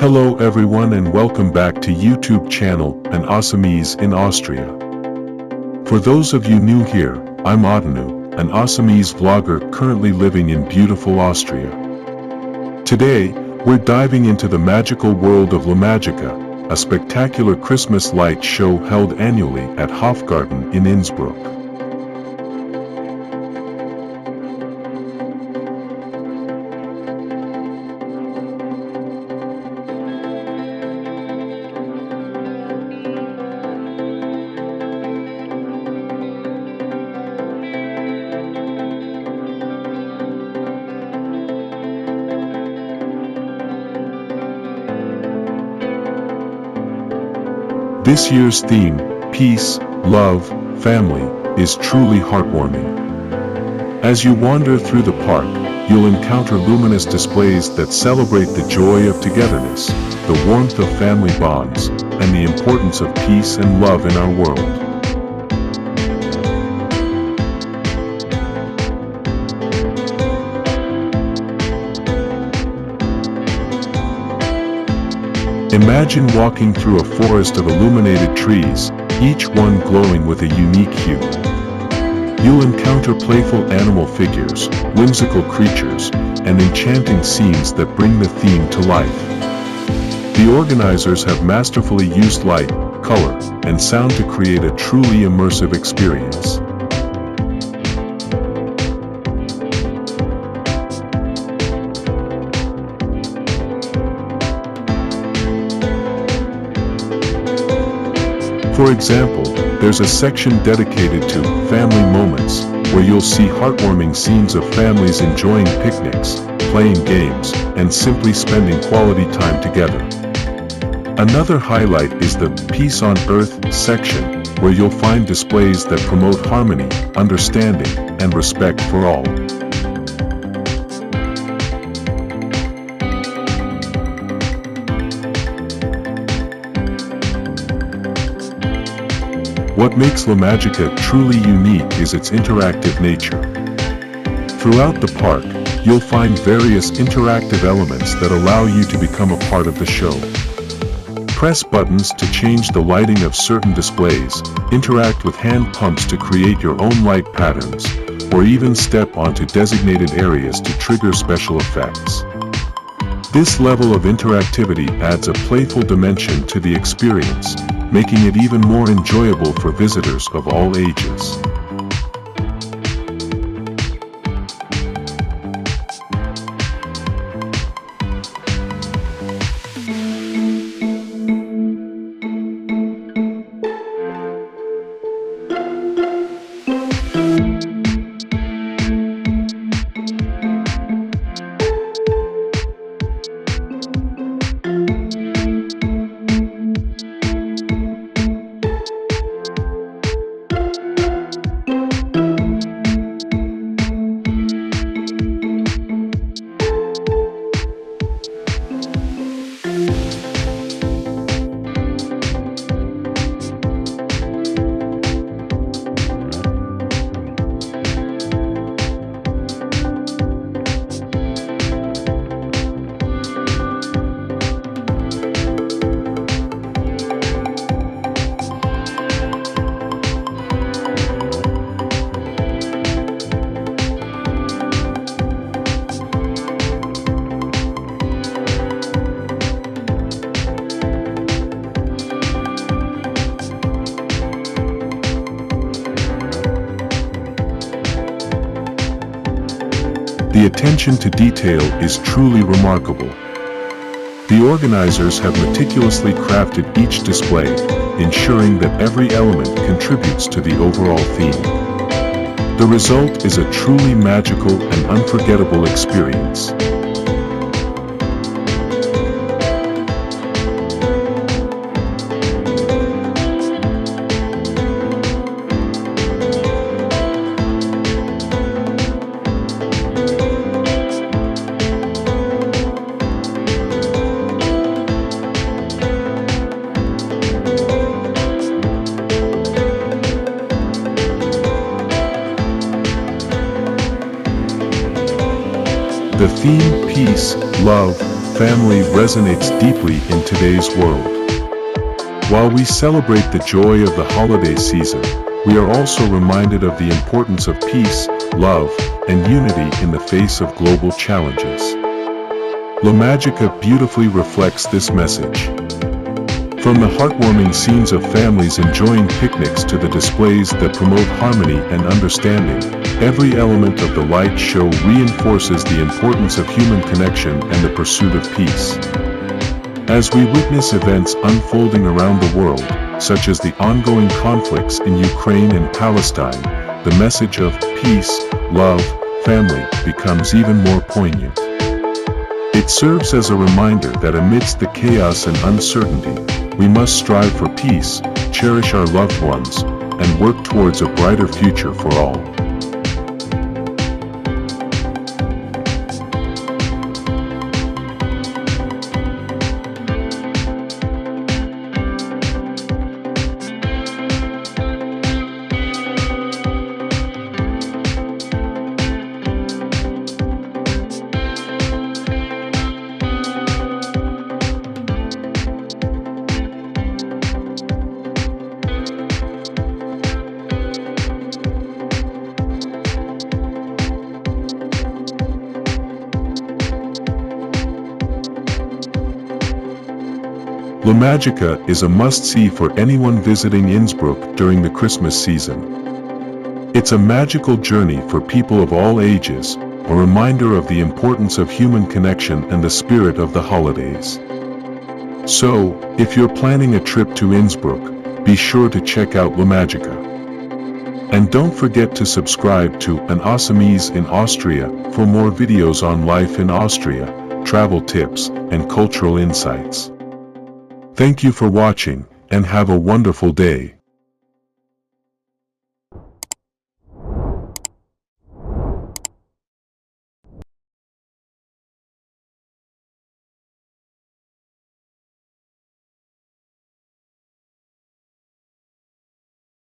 Hello everyone and welcome back to YouTube channel and Assamese in Austria. For those of you new here, I'm Otanu, an Assamese vlogger currently living in beautiful Austria. Today, we're diving into the magical world of Lumagica, a spectacular Christmas light show held annually at Hofgarten in Innsbruck. This year's theme, peace, love, family, is truly heartwarming. As you wander through the park, you'll encounter luminous displays that celebrate the joy of togetherness, the warmth of family bonds, and the importance of peace and love in our world. Imagine walking through a forest of illuminated trees, each one glowing with a unique hue. You'll encounter playful animal figures, whimsical creatures, and enchanting scenes that bring the theme to life. The organizers have masterfully used light, color, and sound to create a truly immersive experience. For example, there's a section dedicated to family moments, where you'll see heartwarming scenes of families enjoying picnics, playing games, and simply spending quality time together. Another highlight is the Peace on Earth section, where you'll find displays that promote harmony, understanding, and respect for all. What makes Lumagica truly unique is its interactive nature. Throughout the park, you'll find various interactive elements that allow you to become a part of the show. Press buttons to change the lighting of certain displays, interact with hand pumps to create your own light patterns, or even step onto designated areas to trigger special effects. This level of interactivity adds a playful dimension to the experience, making it even more enjoyable for visitors of all ages. The attention to detail is truly remarkable. The organizers have meticulously crafted each display, ensuring that every element contributes to the overall theme. The result is a truly magical and unforgettable experience. The theme, peace, love, family resonates deeply in today's world. While we celebrate the joy of the holiday season, we are also reminded of the importance of peace, love, and unity in the face of global challenges. Lumagica beautifully reflects this message. From the heartwarming scenes of families enjoying picnics to the displays that promote harmony and understanding, every element of the light show reinforces the importance of human connection and the pursuit of peace. As we witness events unfolding around the world, such as the ongoing conflicts in Ukraine and Palestine, the message of peace, love, family becomes even more poignant. It serves as a reminder that amidst the chaos and uncertainty, we must strive for peace, cherish our loved ones, and work towards a brighter future for all. Lumagica is a must-see for anyone visiting Innsbruck during the Christmas season. It's a magical journey for people of all ages, a reminder of the importance of human connection and the spirit of the holidays. So, if you're planning a trip to Innsbruck, be sure to check out Lumagica. And don't forget to subscribe to An Assamese in Austria for more videos on life in Austria, travel tips, and cultural insights. Thank you for watching, and have a wonderful day.